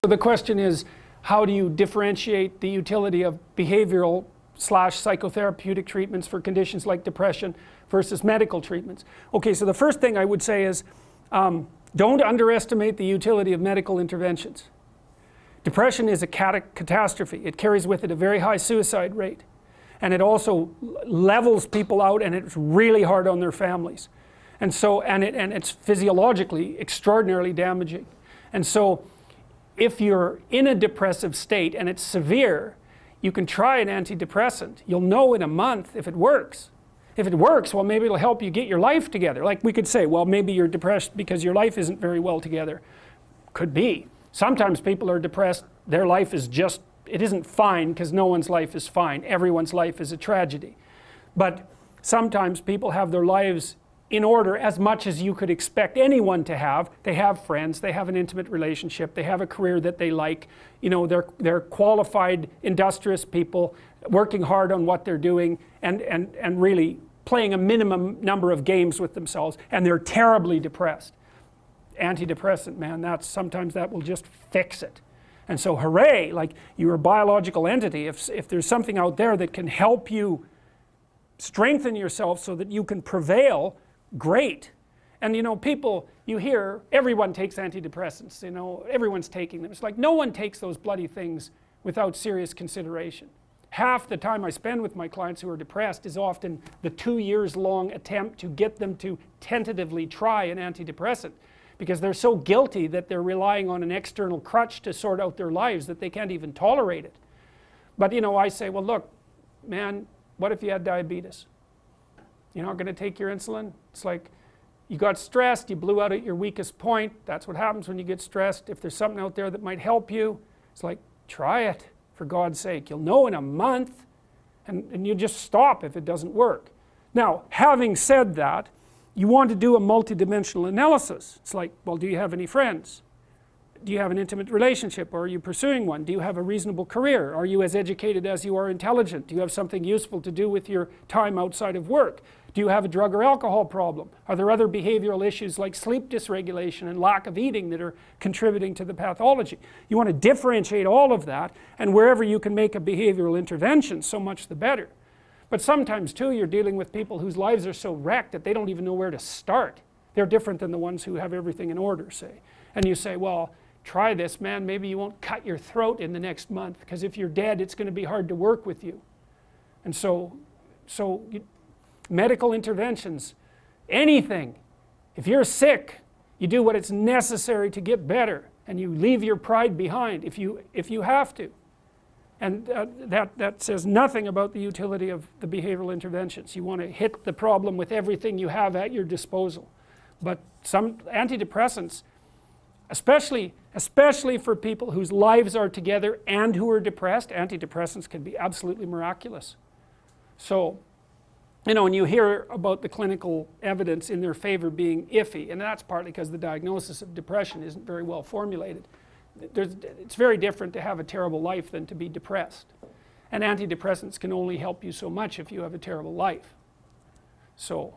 So the question is, how do you differentiate the utility of behavioral / psychotherapeutic treatments for conditions like depression versus medical treatments? Okay, so the first thing I would say is, don't underestimate the utility of medical interventions. Depression is a catastrophe. It carries with it a very high suicide rate. And it also levels people out, and it's really hard on their families. And so, and it's physiologically extraordinarily damaging. And so, if you're in a depressive state and it's severe, you can try an antidepressant. You'll know in a month if it works. If it works, well, maybe it'll help you get your life together. Like we could say, well, maybe you're depressed because your life isn't very well together. Could be. Sometimes people are depressed, their life is just, it isn't fine because no one's life is fine. Everyone's life is a tragedy. But sometimes people have their lives in order as much as you could expect anyone to have. They have friends, they have an intimate relationship, they have a career that they like, you know, they're qualified, industrious people working hard on what they're doing and really playing a minimum number of games with themselves, and they're terribly depressed. Antidepressant, man, sometimes that will just fix it. And so hooray, like you're a biological entity. If there's something out there that can help you strengthen yourself so that you can prevail, great. And you know, people, you hear everyone takes antidepressants, you know, everyone's taking them. It's like no one takes those bloody things without serious consideration. Half the time I spend with my clients who are depressed is often the 2 years long attempt to get them to tentatively try an antidepressant, because they're so guilty that they're relying on an external crutch to sort out their lives that they can't even tolerate it. But you know, I say, well look, man, what if you had diabetes? You're not going to take your insulin? It's like you got stressed, you blew out at your weakest point. That's what happens when you get stressed. If there's something out there that might help you, it's like, try it, for God's sake. You'll know in a month, and you just stop if it doesn't work. Now, having said that, you want to do a multidimensional analysis. It's like, well, do you have any friends? Do you have an intimate relationship, or are you pursuing one? Do you have a reasonable career? Are you as educated as you are intelligent? Do you have something useful to do with your time outside of work? Do you have a drug or alcohol problem? Are there other behavioral issues like sleep dysregulation and lack of eating that are contributing to the pathology? You want to differentiate all of that, and wherever you can make a behavioral intervention, so much the better. But sometimes too, you're dealing with people whose lives are so wrecked that they don't even know where to start. They're different than the ones who have everything in order, say. And you say, well, try this, man, maybe you won't cut your throat in the next month, because if you're dead, it's going to be hard to work with you. And medical interventions, anything. If you're sick, you do what is necessary to get better, and you leave your pride behind if you have to. And that says nothing about the utility of the behavioral interventions. You want to hit the problem with everything you have at your disposal. But some antidepressants, especially for people whose lives are together and who are depressed, antidepressants can be absolutely miraculous. So, you know, when you hear about the clinical evidence in their favor being iffy, and that's partly because the diagnosis of depression isn't very well formulated. It's very different to have a terrible life than to be depressed. And antidepressants can only help you so much if you have a terrible life. So